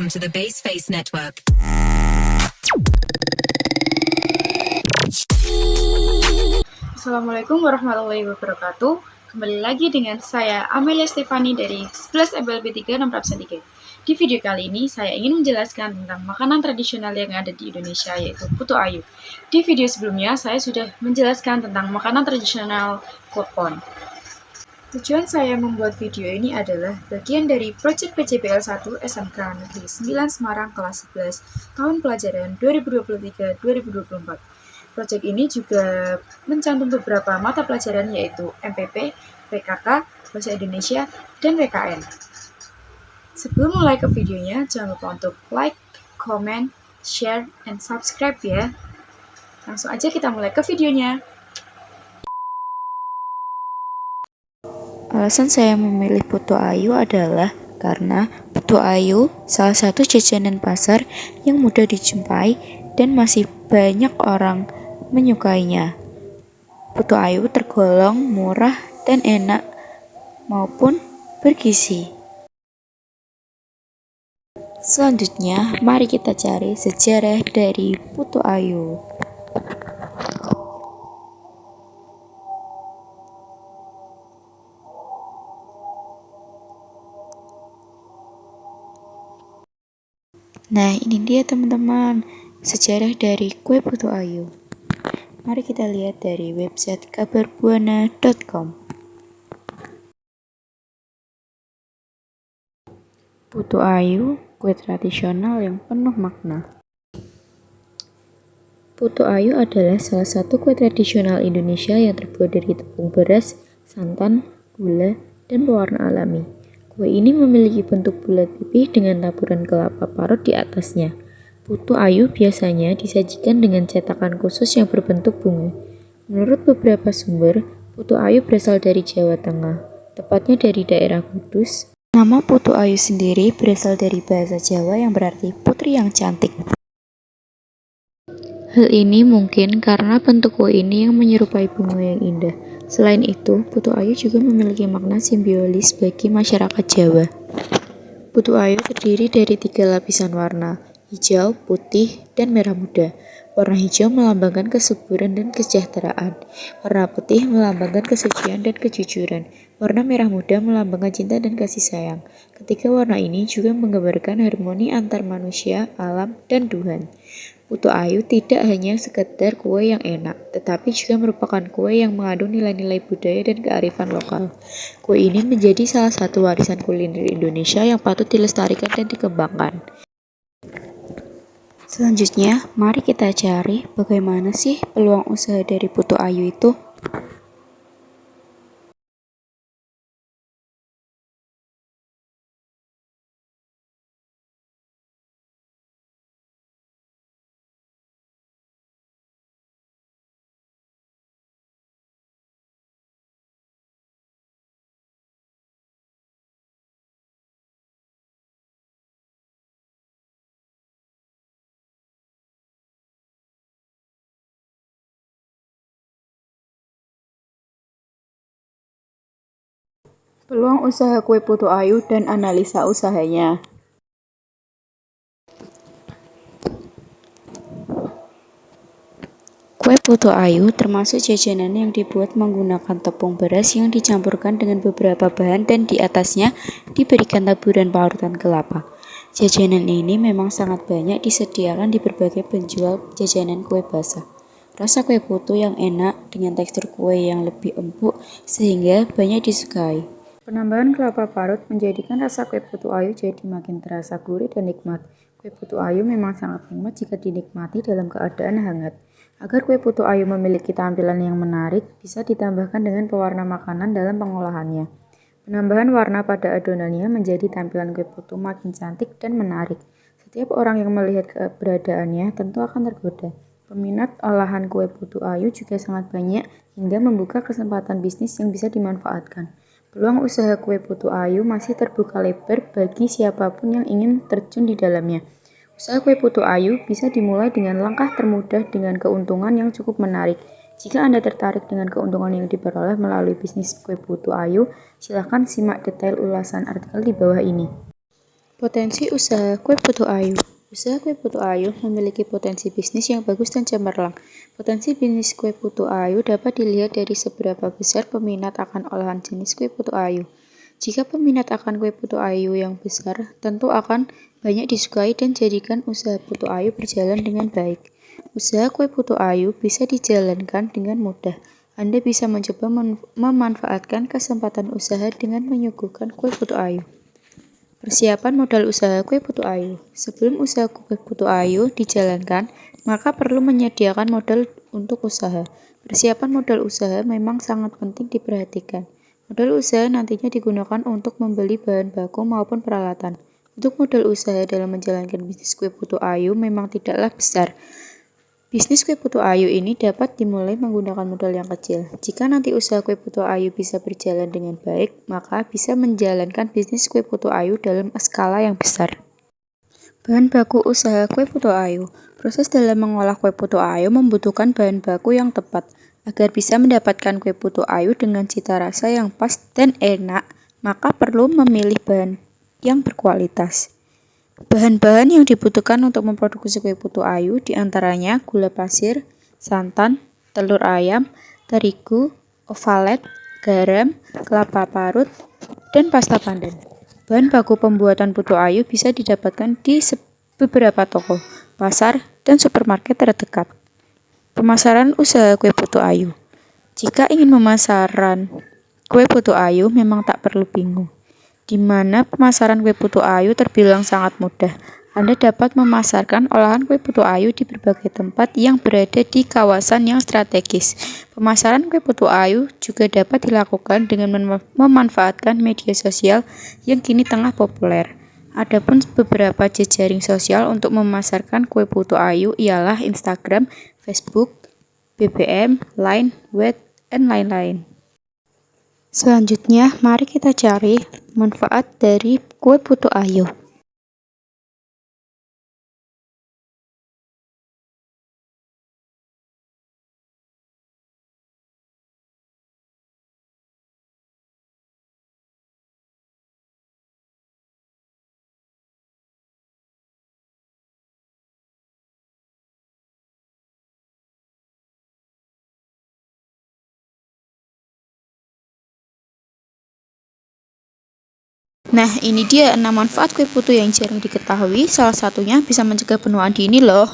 Welcome to the Base Face Network. Assalamualaikum warahmatullahi wabarakatuh. Kembali lagi dengan saya Amelia Stefani dari 11 MLB 3 nomor absen 3. Di video kali ini saya ingin menjelaskan tentang makanan tradisional yang ada di Indonesia, yaitu putu ayu. Di video sebelumnya saya sudah menjelaskan tentang makanan tradisional klepon. Tujuan saya membuat video ini adalah bagian dari proyek PJBL 1 SMK Negeri 9 Semarang kelas 11 tahun pelajaran 2023-2024. Proyek ini juga mencantum beberapa mata pelajaran yaitu MPP, PKK, Bahasa Indonesia, dan WKN. Sebelum mulai ke videonya, jangan lupa untuk like, comment, share, and subscribe ya. Langsung aja kita mulai ke videonya. Alasan saya memilih putu ayu adalah karena putu ayu salah satu jajanan pasar yang mudah dijumpai dan masih banyak orang menyukainya. Putu ayu tergolong murah dan enak maupun bergizi. Selanjutnya, mari kita cari sejarah dari putu ayu. Nah, ini dia teman-teman, sejarah dari kue putu ayu. Mari kita lihat dari website kabarbuana.com. Putu ayu, kue tradisional yang penuh makna. Putu ayu adalah salah satu kue tradisional Indonesia yang terbuat dari tepung beras, santan, gula, dan pewarna alami. Kue ini memiliki bentuk bulat pipih dengan taburan kelapa parut di atasnya. Putu ayu biasanya disajikan dengan cetakan khusus yang berbentuk bunga. Menurut beberapa sumber, putu ayu berasal dari Jawa Tengah, tepatnya dari daerah Kudus. Nama putu ayu sendiri berasal dari bahasa Jawa yang berarti putri yang cantik. Hal ini mungkin karena bentuk kue ini yang menyerupai bunga yang indah. Selain itu, putu ayu juga memiliki makna simbiolis bagi masyarakat Jawa. Putu ayu terdiri dari 3 lapisan warna, hijau, putih, dan merah muda. Warna hijau melambangkan kesuburan dan kesejahteraan. Warna putih melambangkan kesucian dan kejujuran. Warna merah muda melambangkan cinta dan kasih sayang. Ketiga warna ini juga menggambarkan harmoni antar manusia, alam, dan Tuhan. Putu ayu tidak hanya sekedar kue yang enak, tetapi juga merupakan kue yang mengandung nilai-nilai budaya dan kearifan lokal. Kue ini menjadi salah satu warisan kuliner Indonesia yang patut dilestarikan dan dikembangkan. Selanjutnya, mari kita cari bagaimana sih peluang usaha dari putu ayu itu. Peluang usaha kue putu ayu dan analisa usahanya. Kue putu ayu termasuk jajanan yang dibuat menggunakan tepung beras yang dicampurkan dengan beberapa bahan dan di atasnya diberikan taburan parutan kelapa. Jajanan ini memang sangat banyak disediakan di berbagai penjual jajanan kue basah. Rasa kue putu yang enak dengan tekstur kue yang lebih empuk sehingga banyak disukai. Penambahan kelapa parut menjadikan rasa kue putu ayu jadi makin terasa gurih dan nikmat. Kue putu ayu memang sangat nikmat jika dinikmati dalam keadaan hangat. Agar kue putu ayu memiliki tampilan yang menarik, bisa ditambahkan dengan pewarna makanan dalam pengolahannya. Penambahan warna pada adonannya menjadi tampilan kue putu makin cantik dan menarik. Setiap orang yang melihat keberadaannya tentu akan tergoda. Peminat olahan kue putu ayu juga sangat banyak hingga membuka kesempatan bisnis yang bisa dimanfaatkan. Peluang usaha kue putu ayu masih terbuka lebar bagi siapapun yang ingin terjun di dalamnya. Usaha kue putu ayu bisa dimulai dengan langkah termudah dengan keuntungan yang cukup menarik. Jika Anda tertarik dengan keuntungan yang diperoleh melalui bisnis kue putu ayu, silakan simak detail ulasan artikel di bawah ini. Potensi usaha kue putu ayu. Usaha kue putu ayu memiliki potensi bisnis yang bagus dan cemerlang. Potensi bisnis kue putu ayu dapat dilihat dari seberapa besar peminat akan olahan jenis kue putu ayu. Jika peminat akan kue putu ayu yang besar, tentu akan banyak disukai dan jadikan usaha putu ayu berjalan dengan baik. Usaha kue putu ayu bisa dijalankan dengan mudah. Anda bisa mencoba memanfaatkan kesempatan usaha dengan menyuguhkan kue putu ayu. Persiapan modal usaha kue putu ayu. Sebelum usaha kue putu ayu dijalankan, maka perlu menyediakan modal untuk usaha. Persiapan modal usaha memang sangat penting diperhatikan. Modal usaha nantinya digunakan untuk membeli bahan baku maupun peralatan. Untuk modal usaha dalam menjalankan bisnis kue putu ayu memang tidaklah besar. Bisnis kue putu ayu ini dapat dimulai menggunakan modal yang kecil. Jika nanti usaha kue putu ayu bisa berjalan dengan baik, maka bisa menjalankan bisnis kue putu ayu dalam skala yang besar. Bahan baku usaha kue putu ayu. Proses dalam mengolah kue putu ayu membutuhkan bahan baku yang tepat. Agar bisa mendapatkan kue putu ayu dengan cita rasa yang pas dan enak, maka perlu memilih bahan yang berkualitas. Bahan-bahan yang dibutuhkan untuk memproduksi kue putu ayu diantaranya gula pasir, santan, telur ayam, terigu, ovalet, garam, kelapa parut, dan pasta pandan. Bahan baku pembuatan putu ayu bisa didapatkan di beberapa toko, pasar, dan supermarket terdekat. Pemasaran usaha kue putu ayu. Jika ingin memasarkan kue putu ayu memang tak perlu bingung. Di mana pemasaran kue putu ayu terbilang sangat mudah. Anda dapat memasarkan olahan kue putu ayu di berbagai tempat yang berada di kawasan yang strategis. Pemasaran kue putu ayu juga dapat dilakukan dengan memanfaatkan media sosial yang kini tengah populer. Adapun beberapa jejaring sosial untuk memasarkan kue putu ayu ialah Instagram, Facebook, BBM, Line, WhatsApp, dan lain-lain. Selanjutnya, mari kita cari manfaat dari kue putu ayu. Nah, ini dia 6 manfaat kue putu yang jarang diketahui. Salah satunya bisa mencegah penuaan dini loh.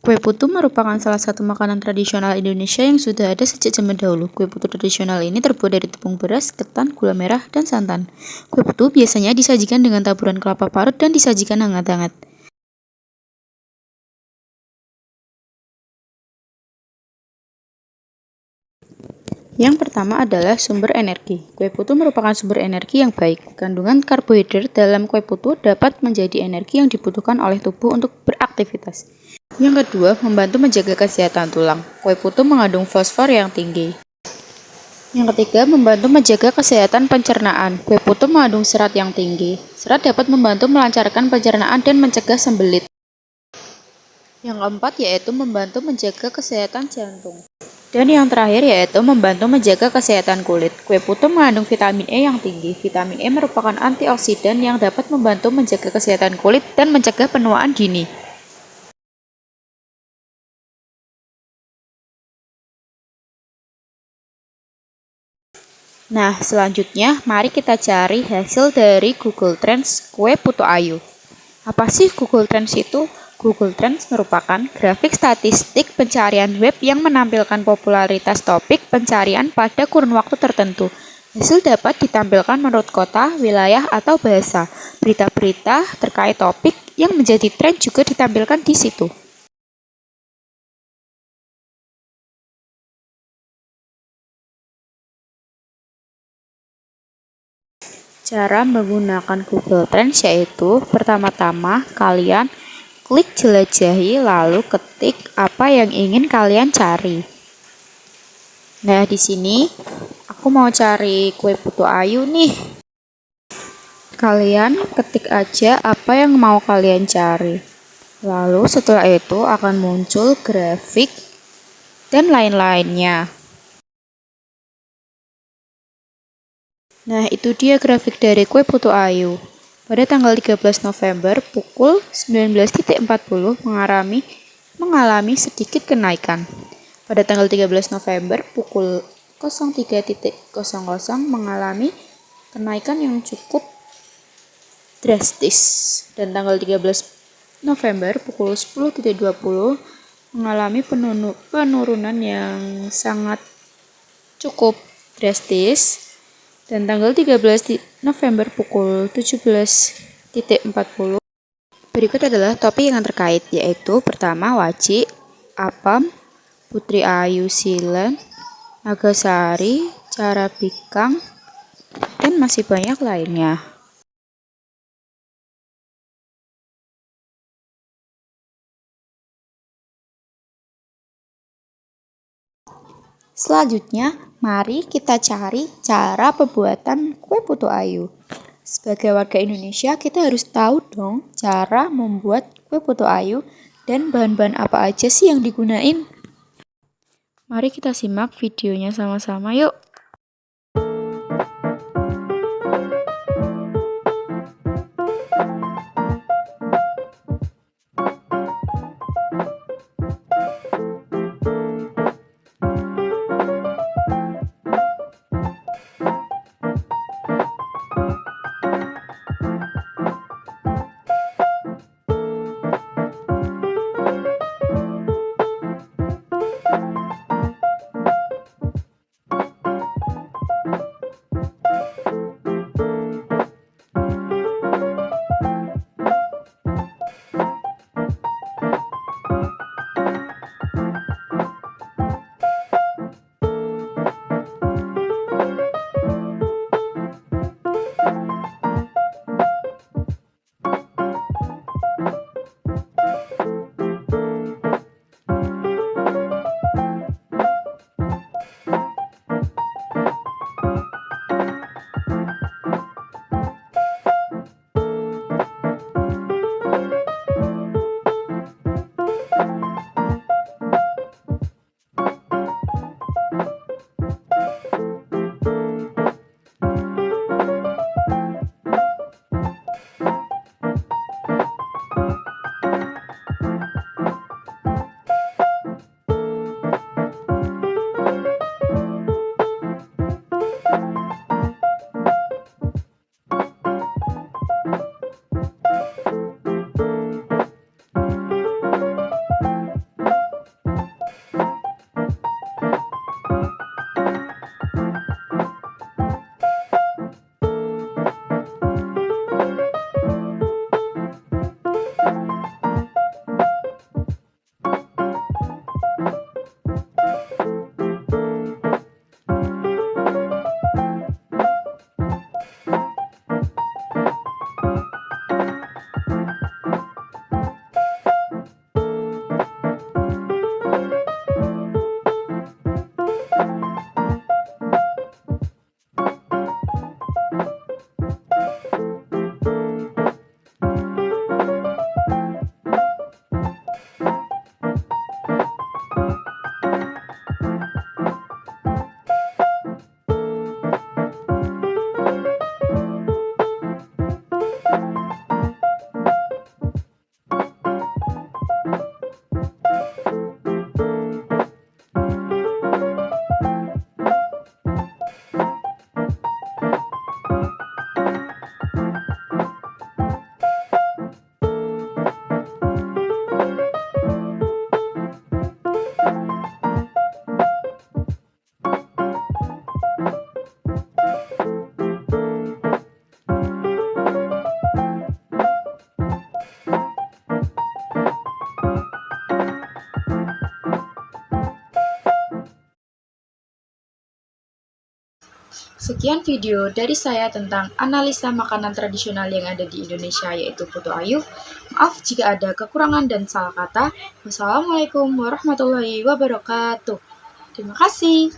Kue putu merupakan salah satu makanan tradisional Indonesia yang sudah ada sejak zaman dahulu. Kue putu tradisional ini terbuat dari tepung beras, ketan, gula merah, dan santan. Kue putu biasanya disajikan dengan taburan kelapa parut dan disajikan hangat-hangat. Yang pertama adalah sumber energi. Kue putu merupakan sumber energi yang baik. Kandungan karbohidrat dalam kue putu dapat menjadi energi yang dibutuhkan oleh tubuh untuk beraktivitas. Yang kedua, membantu menjaga kesehatan tulang. Kue putu mengandung fosfor yang tinggi. Yang ketiga, membantu menjaga kesehatan pencernaan. Kue putu mengandung serat yang tinggi. Serat dapat membantu melancarkan pencernaan dan mencegah sembelit. Yang keempat yaitu membantu menjaga kesehatan jantung. Dan yang terakhir yaitu membantu menjaga kesehatan kulit. Kue putu mengandung vitamin E yang tinggi. Vitamin E merupakan antioksidan yang dapat membantu menjaga kesehatan kulit dan mencegah penuaan dini. Nah, selanjutnya mari kita cari hasil dari Google Trends kue putu ayu. Apa sih Google Trends itu? Google Trends merupakan grafik statistik pencarian web yang menampilkan popularitas topik pencarian pada kurun waktu tertentu. Hasil dapat ditampilkan menurut kota, wilayah, atau bahasa. Berita-berita terkait topik yang menjadi tren juga ditampilkan di situ. Cara menggunakan Google Trends yaitu pertama-tama kalian klik jelajahi lalu ketik apa yang ingin kalian cari. Nah, di sini aku mau cari kue putu ayu nih. Kalian ketik aja apa yang mau kalian cari. Lalu setelah itu akan muncul grafik dan lain-lainnya. Nah, itu dia grafik dari kue putu ayu. Pada tanggal 13 November pukul 19.40 mengalami sedikit kenaikan. Pada tanggal 13 November pukul 03.00 mengalami kenaikan yang cukup drastis. Dan tanggal 13 November pukul 10.20 mengalami penurunan yang sangat cukup drastis. Dan tanggal 13 November pukul 17.40 berikut adalah topik yang terkait, yaitu pertama Waci, Apam, Putri Ayu Silen, Nagasari, Cara Bikang, dan masih banyak lainnya. Selanjutnya, mari kita cari cara pembuatan kue putu ayu. Sebagai warga Indonesia, kita harus tahu dong cara membuat kue putu ayu dan bahan-bahan apa aja sih yang digunain. Mari kita simak videonya sama-sama yuk. Sekian video dari saya tentang analisa makanan tradisional yang ada di Indonesia, yaitu putu ayu. Maaf jika ada kekurangan dan salah kata. Wassalamualaikum warahmatullahi wabarakatuh. Terima kasih.